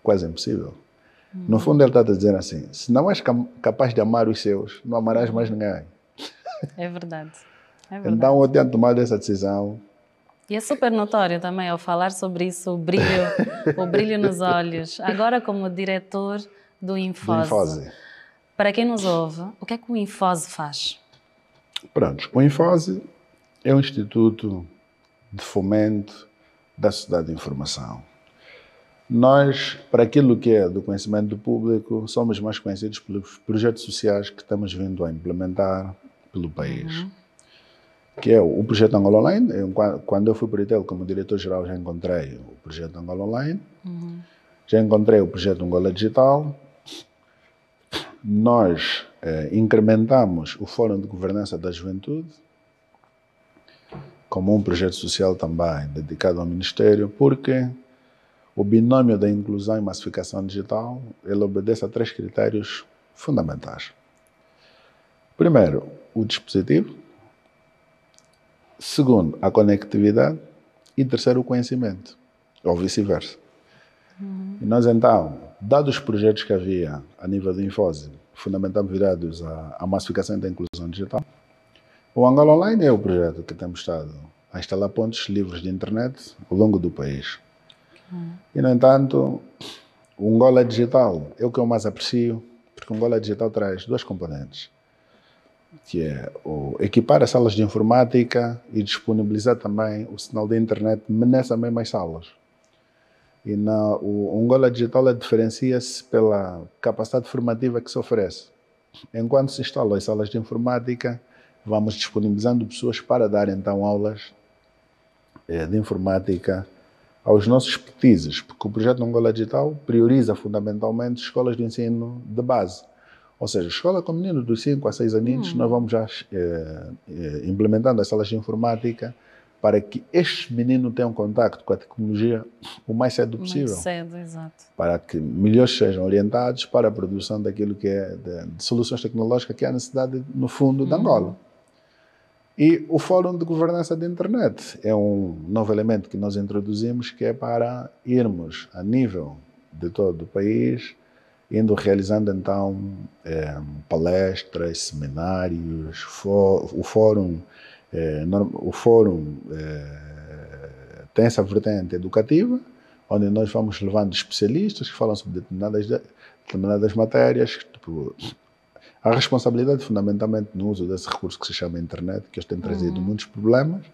Quase impossível. No fundo, ele está a dizer assim, se não és capaz de amar os seus, não amarás mais ninguém. É verdade. É verdade. Então, eu tenho tomado essa decisão. E é super notório também, ao falar sobre isso, o brilho nos olhos. Agora, como diretor do Infose. Para quem nos ouve, o que é que o Infose faz? Pronto, o Infose é um instituto de fomento da sociedade de informação. Nós, para aquilo que é do conhecimento do público, somos mais conhecidos pelos projetos sociais que estamos vindo a implementar pelo país. Que é o projeto Angola Online. Quando eu fui para o ITEL como diretor-geral, já encontrei o projeto Angola Online, já encontrei o projeto Angola Digital. Nós incrementamos o Fórum de Governança da Juventude como um projeto social também dedicado ao Ministério, porque o binômio da inclusão e massificação digital, ele obedece a 3 critérios fundamentais. Primeiro, o dispositivo. Segundo, a conectividade. E terceiro, o conhecimento, ou vice-versa. E nós, então, dados os projetos que havia a nível do Infose, fundamentalmente virados à massificação da inclusão digital, o Angola Online é o projeto que temos estado a instalar pontos livres de internet ao longo do país. E, no entanto, o Angola Digital é o que eu mais aprecio, porque o Angola Digital traz 2 componentes, que é equipar as salas de informática e disponibilizar também o sinal de internet nessas mesmas salas. E o Angola Digital diferencia-se pela capacidade formativa que se oferece. Enquanto se instalam as salas de informática, vamos disponibilizando pessoas para dar então aulas de informática aos nossos petizes, porque o projeto Angola Digital prioriza fundamentalmente escolas de ensino de base. Ou seja, escola com meninos dos 5 a 6 aninhos, nós vamos já implementando as salas de informática para que estes meninos tenham contacto com a tecnologia o mais cedo possível. Mais cedo, exato. Para que melhores sejam orientados para a produção daquilo que é de soluções tecnológicas que há necessidade, no fundo, de Angola. E o Fórum de Governança da Internet é um novo elemento que nós introduzimos, que é para irmos a nível de todo o país indo realizando então palestras, seminários, o fórum tem essa vertente educativa, onde nós vamos levando especialistas que falam sobre determinadas matérias, tipo, a responsabilidade fundamentalmente no uso desse recurso que se chama internet, que hoje tem trazido muitos problemas.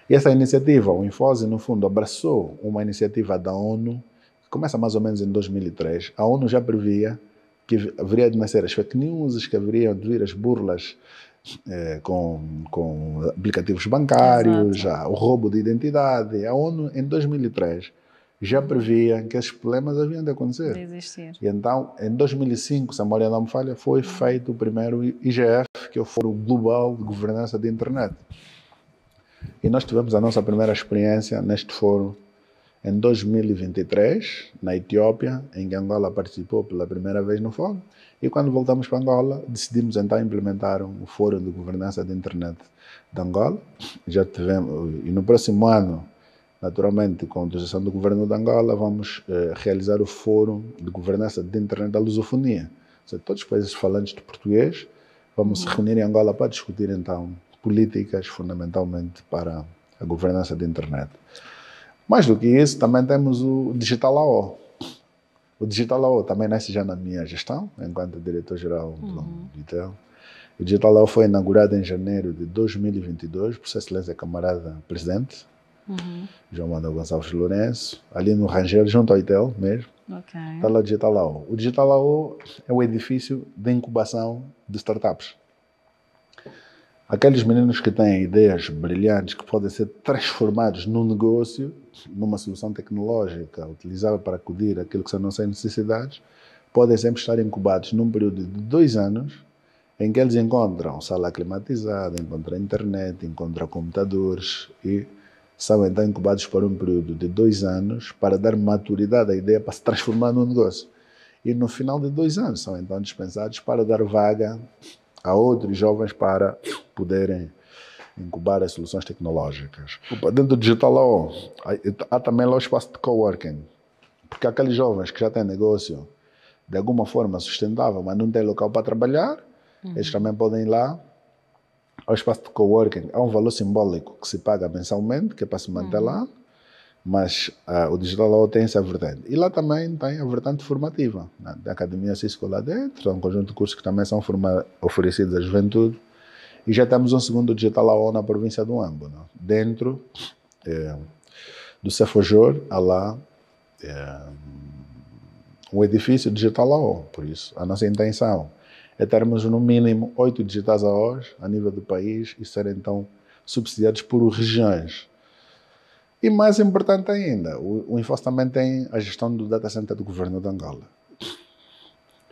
E essa iniciativa, o Infose, no fundo, abraçou uma iniciativa da ONU, que começa mais ou menos em 2003. A ONU já previa que haveria de nascer as fake news, que haveriam de vir as burlas com aplicativos bancários, o roubo de identidade. A ONU, em 2003, já previa que esses problemas haviam de acontecer. De existir. E então, em 2005, se a memória não me falha, foi feito o primeiro IGF, que é o Fórum Global de Governança da Internet. E nós tivemos a nossa primeira experiência neste fórum em 2023, na Etiópia, em que Angola participou pela primeira vez no fórum. E quando voltamos para Angola, decidimos então implementar o Fórum de Governança da Internet de Angola. Já tivemos, e no próximo ano, naturalmente, com a autorização do governo de Angola, vamos realizar o Fórum de Governança da Internet da Lusofonia. Ou seja, todos os países falantes de português vamos se reunir em Angola para discutir então políticas fundamentalmente para a governança da internet. Mais do que isso, também temos o Digital AO. O Digital AO também nasce já na minha gestão, enquanto diretor-geral do ITEL. O Digital AO foi inaugurado em janeiro de 2022, por Sua Excelência Camarada Presidente, João Manuel Gonçalves Lourenço, ali no Rangel, junto ao ITEL mesmo. Está lá o Digital AO. O Digital AO é o edifício de incubação de startups. Aqueles meninos que têm ideias brilhantes que podem ser transformados num negócio, numa solução tecnológica utilizável para acudir àquilo que são nossas necessidades, podem sempre estar incubados num período de 2 anos, em que eles encontram sala climatizada, encontram internet, encontram computadores e são então incubados por um período de 2 anos para dar maturidade à ideia para se transformar num negócio. E no final de 2 anos são então dispensados para dar vaga a outros jovens para poderem incubar as soluções tecnológicas. Dentro do Digital Law, há também lá o espaço de coworking, porque aqueles jovens que já têm negócio de alguma forma sustentável, mas não têm local para trabalhar, eles também podem ir lá ao espaço de coworking. Há um valor simbólico que se paga mensalmente, que é para se manter lá, mas o Digital Law tem essa vertente. E lá também tem a vertente formativa, né? Da Academia Cisco lá dentro, um conjunto de cursos que também são oferecidos à juventude. E já temos um segundo Digital Law na província do Ambo, né? Dentro do Cefojor, há lá um edifício Digital Law. Por isso, a nossa intenção é termos no mínimo 8 Digitais AOs a nível do país e serem então subsidiados por regiões. E mais importante ainda, o Infos também tem a gestão do data center do governo de Angola.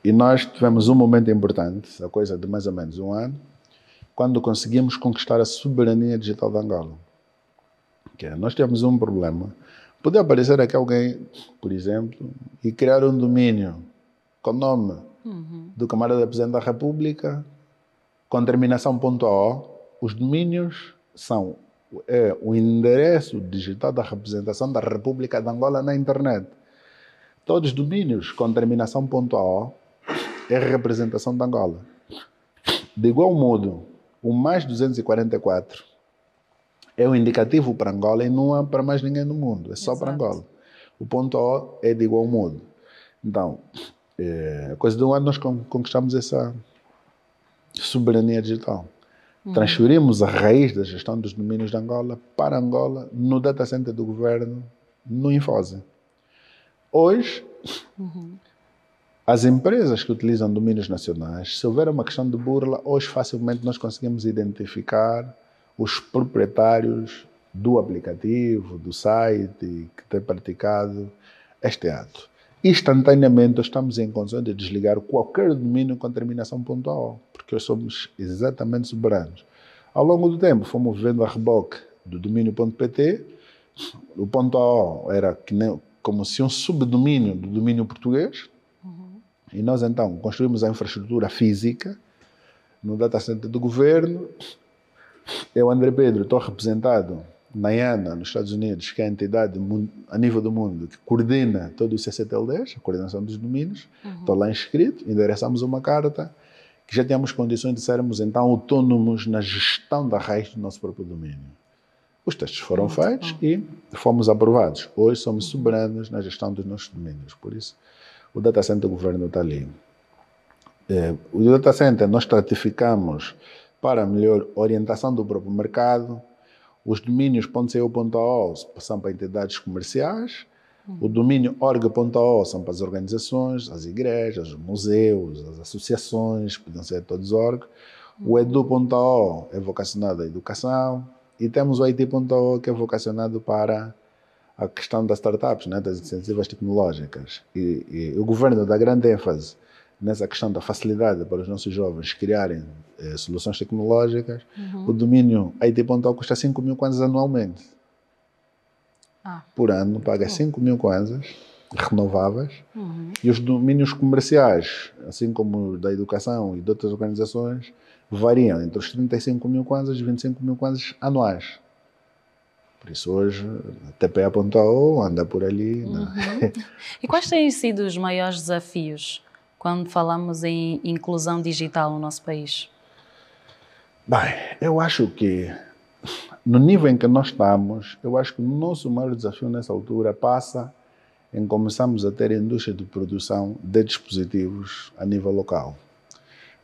E nós tivemos um momento importante, a coisa de mais ou menos 1 ano, quando conseguimos conquistar a soberania digital de Angola. Que é, nós tivemos um problema. Podia aparecer aqui alguém, por exemplo, e criar um domínio com o nome do camarada Presidente da República, com terminação .o. Os domínios são o endereço digital da representação da República de Angola na internet. Todos os domínios com terminação .o é a representação de Angola. De igual modo, o mais 244 é o indicativo para Angola e não é para mais ninguém no mundo, é só para Angola. O .o é de igual modo. Então, coisa de 1 ano nós conquistamos essa soberania digital. Transferimos a raiz da gestão dos domínios de Angola para Angola no data center do governo, no Infose. Hoje, as empresas que utilizam domínios nacionais, se houver uma questão de burla, hoje facilmente nós conseguimos identificar os proprietários do aplicativo, do site que tem praticado este ato. Instantaneamente estamos em condição de desligar qualquer domínio com terminação .o, porque somos exatamente soberanos. Ao longo do tempo fomos vendo a reboque do domínio .pt, o .o era como se um subdomínio do domínio português, e nós então construímos a infraestrutura física no data center do governo. Eu, André Pedro, estou representado NIANA, nos Estados Unidos, que é a entidade a nível do mundo que coordena todos os CCTLDs, a coordenação dos domínios. Estou lá inscrito, endereçamos uma carta que já temos condições de sermos então autônomos na gestão da raiz do nosso próprio domínio. Os testes foram feitos e fomos aprovados. Hoje somos soberanos na gestão dos nossos domínios. Por isso, o Data Center do governo está ali. O Data Center nós estratificamos para melhor orientação do próprio mercado. Os domínios .co.ao são para entidades comerciais. O domínio org.ao são para as organizações, as igrejas, os museus, as associações, podem ser todos org. O edu.ao é vocacionado à educação. E temos o IT.ao, que é vocacionado para a questão das startups, né, das iniciativas tecnológicas. E o governo dá grande ênfase nessa questão da facilidade para os nossos jovens criarem soluções tecnológicas. O domínio IT.ao custa 5 mil kwanzas anualmente. Por ano, paga 5 mil kwanzas renováveis. E os domínios comerciais, assim como os da educação e de outras organizações, variam entre os 35 mil kwanzas e 25 mil kwanzas anuais. Por isso hoje, TPA.ao anda por ali. Né? E quais têm sido os maiores desafios quando falamos em inclusão digital no nosso país? Bem, eu acho que no nível em que nós estamos, eu acho que o nosso maior desafio nessa altura passa em começarmos a ter indústria de produção de dispositivos a nível local.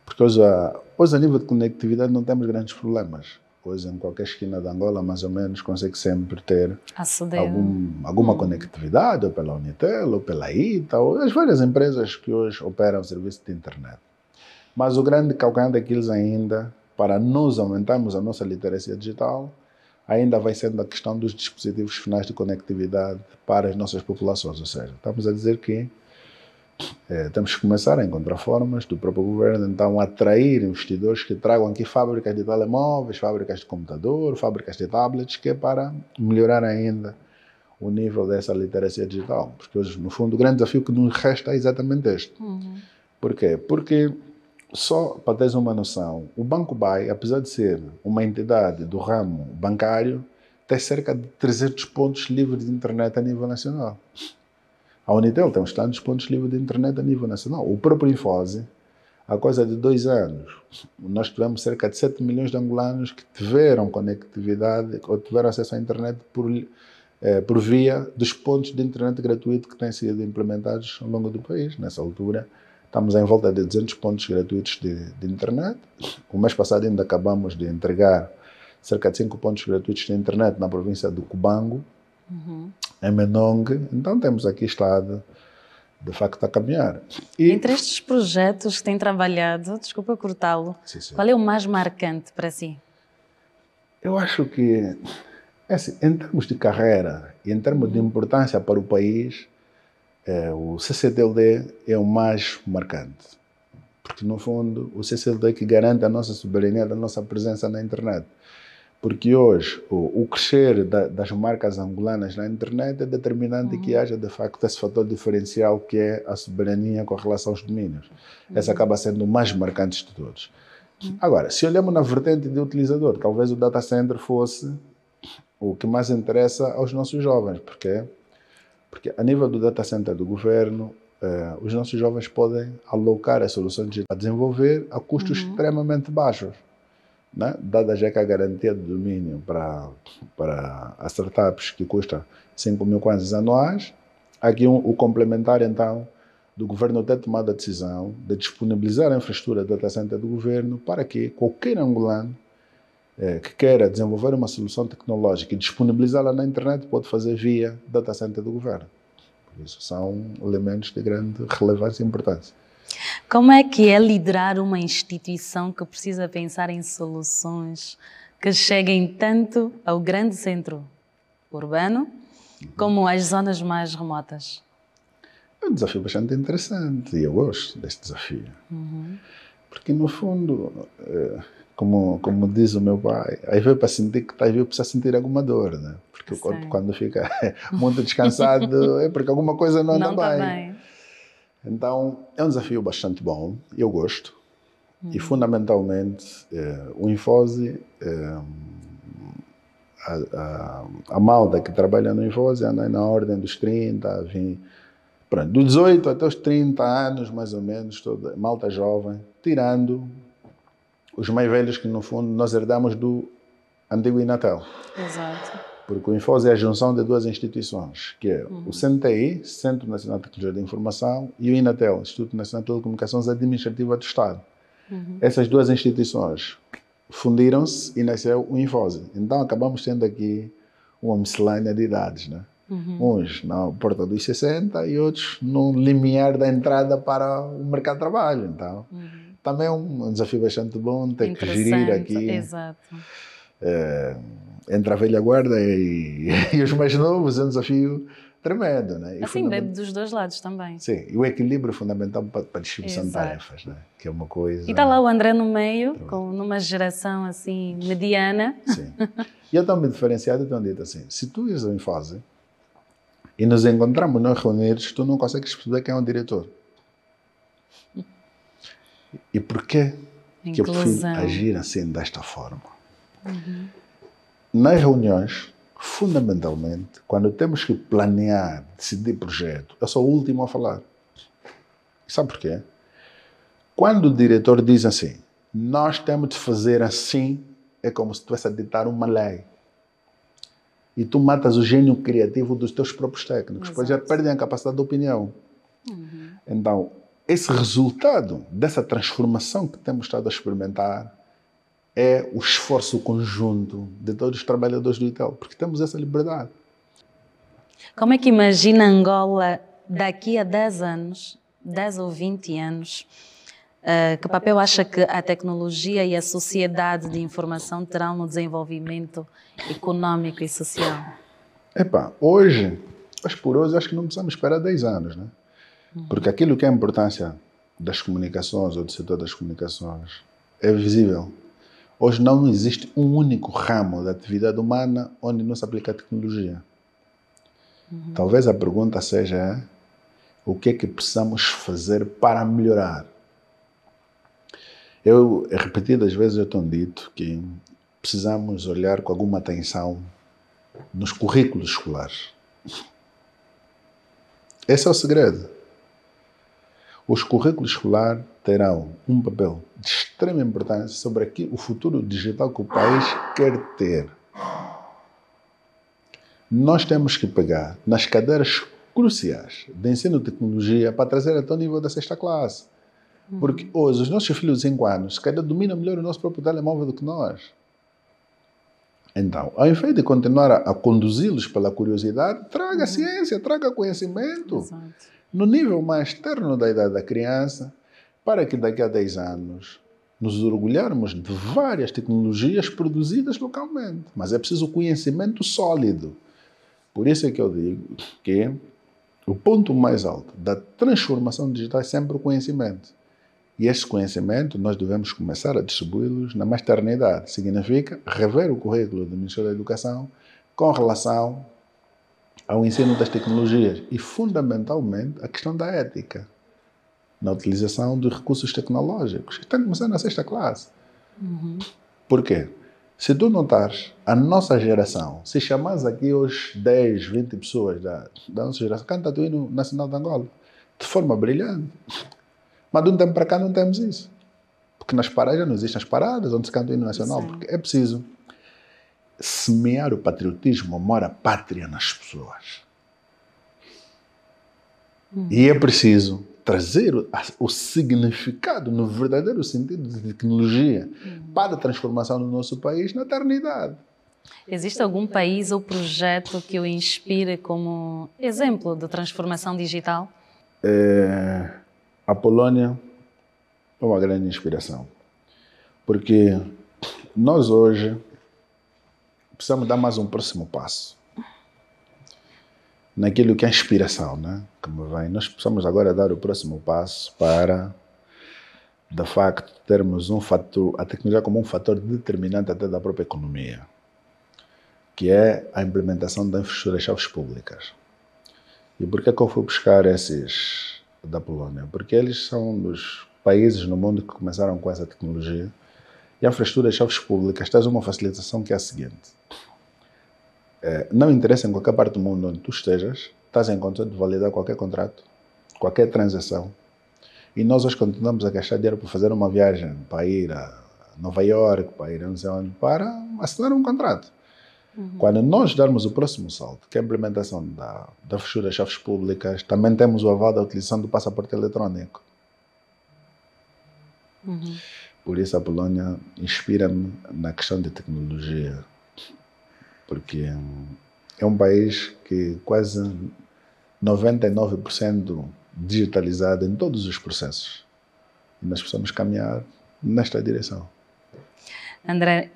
Porque hoje a nível de conectividade não temos grandes problemas. Hoje em qualquer esquina de Angola, mais ou menos, consegue sempre ter alguma conectividade, ou pela Unitel, ou pela ITA, ou as várias empresas que hoje operam serviço de internet. Mas o grande calcanhar daqueles ainda, para nós aumentarmos a nossa literacia digital, ainda vai sendo a questão dos dispositivos finais de conectividade para as nossas populações. Ou seja, estamos a dizer que temos que começar a encontrar formas do próprio governo, então, atrair investidores que tragam aqui fábricas de telemóveis, fábricas de computador, fábricas de tablets, que é para melhorar ainda o nível dessa literacia digital. Porque hoje, no fundo, o grande desafio que nos resta é exatamente este. Por quê? Porque, só para teres uma noção, o Banco BAE, apesar de ser uma entidade do ramo bancário, tem cerca de 300 pontos livres de internet a nível nacional. A Unitel tem uns tantos pontos livres de internet a nível nacional. O próprio Infose, há coisa de 2 anos, nós tivemos cerca de 7 milhões de angolanos que tiveram conectividade ou tiveram acesso à internet por via dos pontos de internet gratuito que têm sido implementados ao longo do país. Nessa altura, estamos em volta de 200 pontos gratuitos de internet. O mês passado ainda acabamos de entregar cerca de 5 pontos gratuitos de internet na província do Cubango, em Menong. Então temos aqui estado, de facto, a caminhar. Entre estes projetos que têm trabalhado, desculpa cortá-lo, qual é o mais marcante para si? Eu acho que, assim, em termos de carreira e em termos de importância para o país, o CCTLD é o mais marcante. Porque, no fundo, o CCTLD é que garante a nossa soberania, a nossa presença na internet. Porque hoje o crescer das marcas angolanas na internet é determinante que haja, de facto, esse fator diferencial que é a soberania com relação aos domínios. Esse acaba sendo o mais marcante de todos. Agora, se olhamos na vertente de utilizador, talvez o data center fosse o que mais interessa aos nossos jovens. Porque a nível do data center do governo, os nossos jovens podem alocar as soluções digitais a desenvolver a custos extremamente baixos. Né? Dada já que a garantia de domínio para as startups que custa 5 mil kwanzas anuais, aqui o complementar então do governo ter tomado a decisão de disponibilizar a infraestrutura data center do governo para que qualquer angolano que queira desenvolver uma solução tecnológica e disponibilizá-la na internet pode fazer via data center do governo. Por isso são elementos de grande relevância e importância. Como é que é liderar uma instituição que precisa pensar em soluções que cheguem tanto ao grande centro urbano como às zonas mais remotas? É um desafio bastante interessante e eu gosto deste desafio. Porque, no fundo, como diz o meu pai, às vezes para sentir que estás vivo precisa sentir alguma dor, né? Porque o corpo, quando fica muito descansado, é porque alguma coisa não anda bem. Então, é um desafio bastante bom, eu gosto. E, fundamentalmente, o Infose a malta que trabalha no Infose anda na ordem dos 30, 20, pronto, dos 18 até os 30 anos, mais ou menos, toda malta jovem, tirando os mais velhos que, no fundo, nós herdamos do antigo Inatel. Exato. Porque o Infose é a junção de duas instituições, que é o CNTI, Centro Nacional de Tecnologia da Informação, e o Inatel, Instituto Nacional de Telecomunicações Administrativa do Estado. Essas duas instituições fundiram-se e nasceu o Infose. Então acabamos tendo aqui uma miscelânea de idades, né? Uns na porta dos 60 e outros no limiar da entrada para o mercado de trabalho. Então, também é um desafio bastante bom ter que gerir aqui. Exato. Entre a velha guarda e os mais novos é um desafio tremendo, né? E assim, bebe dos dois lados também. Sim, e o equilíbrio é fundamental para a distribuição de tarefas, né? Que é uma coisa... E está lá o André no meio, numa geração assim, mediana. Sim. E eu estou me diferenciado e estou dito assim, se tu és em fase e nos encontramos nós reunidos, tu não consegues perceber quem é o diretor. E porquê que eu prefiro agir assim, desta forma? Nas reuniões, fundamentalmente, quando temos que planear, decidir projeto, eu sou o último a falar. Sabe porquê? Quando o diretor diz assim, nós temos de fazer assim, é como se estivesse a ditar uma lei. E tu matas o gênio criativo dos teus próprios técnicos, pois já perdem a capacidade de opinião. Então, esse resultado dessa transformação que temos estado a experimentar é o esforço conjunto de todos os trabalhadores do ITEL, porque temos essa liberdade. Como é que imagina Angola daqui a 10 anos, 10 ou 20 anos? Que papel acha que a tecnologia e a sociedade de informação terão no desenvolvimento econômico e social? Hoje por hoje, acho que não precisamos esperar 10 anos, né? Porque aquilo que é a importância das comunicações ou do setor das comunicações é visível. Hoje não existe um único ramo da atividade humana onde não se aplica a tecnologia. Talvez a pergunta seja o que é que precisamos fazer para melhorar? Repetidas vezes eu tenho dito que precisamos olhar com alguma atenção nos currículos escolares. Esse é o segredo. Os currículos escolares terão um papel de extrema importância sobre o futuro digital que o país quer ter. Nós temos que pegar nas cadeiras cruciais de ensino de tecnologia para trazer até o nível da 6ª classe. Porque hoje os nossos filhos de 5 anos cada dominam melhor o nosso próprio telemóvel do que nós. Então, ao invés de continuar a conduzi-los pela curiosidade, traga ciência, traga conhecimento. Exato. No nível mais terno da idade da criança, para que daqui a 10 anos nos orgulharmos de várias tecnologias produzidas localmente. Mas é preciso conhecimento sólido. Por isso é que eu digo que o ponto mais alto da transformação digital é sempre o conhecimento. E esse conhecimento nós devemos começar a distribuí-los na maternidade. Significa rever o currículo do Ministério da Educação com relação ao ensino das tecnologias e, fundamentalmente, a questão da ética na utilização dos recursos tecnológicos. Tem que começar na 6ª classe. Por quê? Se tu notares, a nossa geração, se chamares aqui os 10, 20 pessoas da nossa geração, canta o hino nacional de Angola, de forma brilhante. Mas de um tempo para cá não temos isso. Porque nas paradas não existem as paradas onde se canta o hino nacional. Porque é preciso semear o patriotismo, o amor à pátria nas pessoas. E é preciso trazer o significado, no verdadeiro sentido de tecnologia, para a transformação do nosso país na eternidade. Existe algum país ou projeto que o inspire como exemplo de transformação digital? A Polónia é uma grande inspiração. Porque nós hoje precisamos dar mais um próximo passo naquilo que é a inspiração, né? Como vem. Nós precisamos agora dar o próximo passo para, de facto, termos a tecnologia como um fator determinante até da própria economia, que é a implementação da infraestrutura de chaves públicas. E por que eu fui buscar esses da Polónia? Porque eles são um dos países no mundo que começaram com essa tecnologia. E a infraestrutura de chaves públicas traz uma facilitação que é a seguinte. Não interessa em qualquer parte do mundo onde tu estejas, estás em condição de validar qualquer contrato, qualquer transação. E nós hoje continuamos a gastar dinheiro para fazer uma viagem, para ir a Nova York, para ir a não sei onde, para assinar um contrato. Quando nós darmos o próximo salto, que é a implementação da fechura das chaves públicas, também temos o aval da utilização do passaporte eletrónico. Por isso a Polónia inspira-me na questão de tecnologia, porque é um país que quase 99% digitalizado em todos os processos. E nós precisamos caminhar nesta direção. André,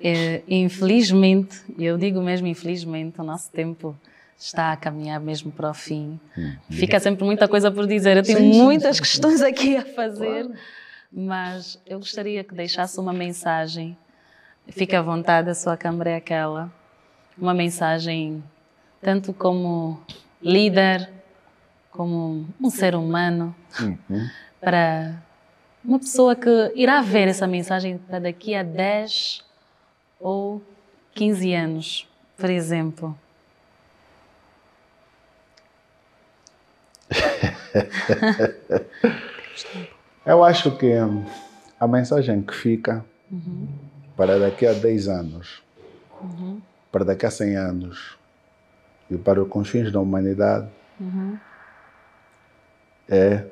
infelizmente, eu digo mesmo infelizmente, o nosso tempo está a caminhar mesmo para o fim. Fica sempre muita coisa por dizer. Eu tenho muitas questões aqui a fazer, mas eu gostaria que deixasse uma mensagem. Fique à vontade, a sua câmara é aquela. Uma mensagem, tanto como líder, como um ser humano, para uma pessoa que irá ver essa mensagem para daqui a 10 ou 15 anos, por exemplo. Eu acho que a mensagem que fica para daqui a 10 anos, para daqui a 100 anos e para os confins da humanidade é: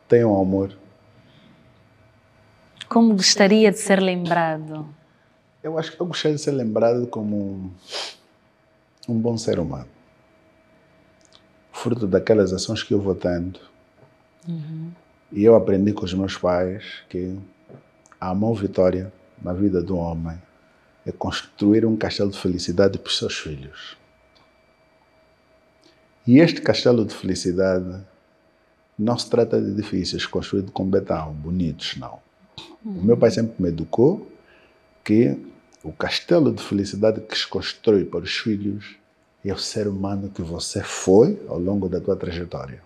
tenham amor. Como gostaria de ser lembrado? Eu acho que eu gostaria de ser lembrado como um bom ser humano. Fruto daquelas ações que eu vou tendo. E eu aprendi com os meus pais que a maior vitória na vida do homem é construir um castelo de felicidade para os seus filhos. E este castelo de felicidade não se trata de edifícios construídos com betão, bonitos, não. O meu pai sempre me educou que o castelo de felicidade que se constrói para os filhos é o ser humano que você foi ao longo da tua trajetória.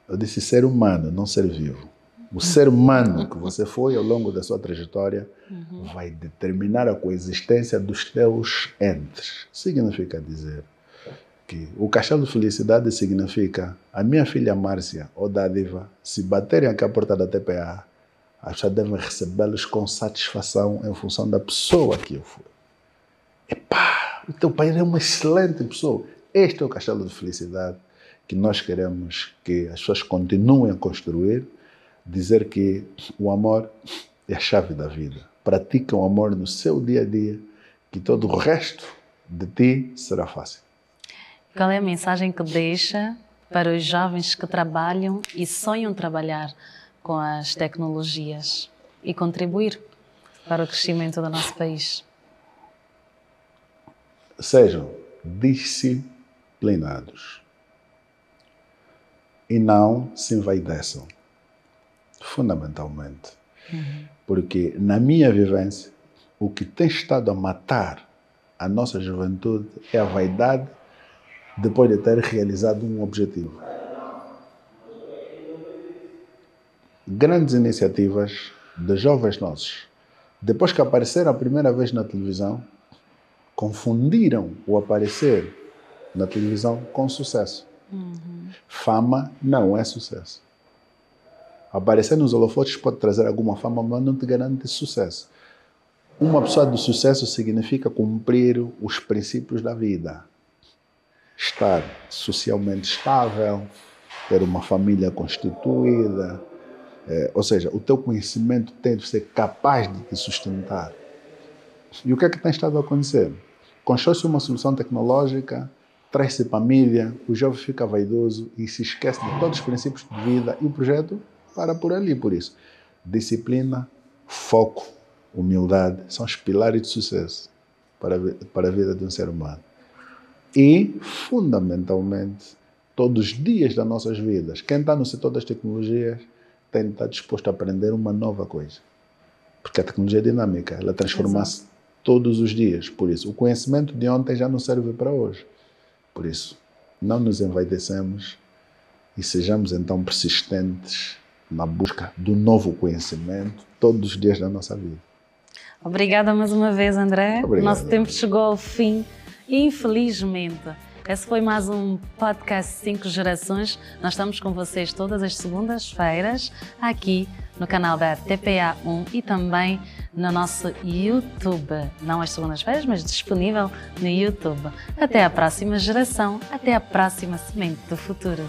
Eu disse ser humano, não ser vivo. O ser humano que você foi ao longo da sua trajetória vai determinar a coexistência dos teus entes. Significa dizer que o castelo de felicidade significa a minha filha Márcia ou Dádiva, se baterem aqui à porta da TPA, as pessoas devem recebê-los com satisfação em função da pessoa que eu fui. Epá, o teu pai é uma excelente pessoa. Este é o castelo de felicidade que nós queremos que as pessoas continuem a construir, dizer que o amor é a chave da vida. Pratica o amor no seu dia a dia, que todo o resto de ti será fácil. Qual é a mensagem que deixa para os jovens que trabalham e sonham trabalhar com as tecnologias e contribuir para o crescimento do nosso país? Sejam disciplinados e não se envaideçam, fundamentalmente. Porque, na minha vivência, o que tem estado a matar a nossa juventude é a vaidade depois de ter realizado um objetivo. Grandes iniciativas de jovens nossos, depois que apareceram a primeira vez na televisão, confundiram o aparecer na televisão com sucesso. Fama não é sucesso. Aparecer nos holofotes pode trazer alguma fama, mas não te garante sucesso. Uma pessoa de sucesso significa cumprir os princípios da vida. Estar socialmente estável, ter uma família constituída, ou seja, o teu conhecimento tem de ser capaz de te sustentar. E o que é que tem estado a acontecer? Constrói-se uma solução tecnológica, traz-se para a mídia, o jovem fica vaidoso e se esquece de todos os princípios de vida e o projeto para por ali. Por isso, disciplina, foco, humildade são os pilares de sucesso para a vida de um ser humano. E, fundamentalmente, todos os dias das nossas vidas, quem está no setor das tecnologias tem de estar disposto a aprender uma nova coisa. Porque a tecnologia é dinâmica, ela transforma-se todos os dias. Por isso, o conhecimento de ontem já não serve para hoje. Por isso, não nos envaidecemos e sejamos então persistentes na busca do novo conhecimento todos os dias da nossa vida. Obrigada mais uma vez, André. Obrigado. Nosso tempo chegou ao fim, infelizmente. Esse foi mais um podcast 5 Gerações. Nós estamos com vocês todas as segundas-feiras aqui no canal da TPA1 e também no nosso YouTube. Não às segundas-feiras, mas disponível no YouTube. Até a próxima geração, até a próxima semente do futuro.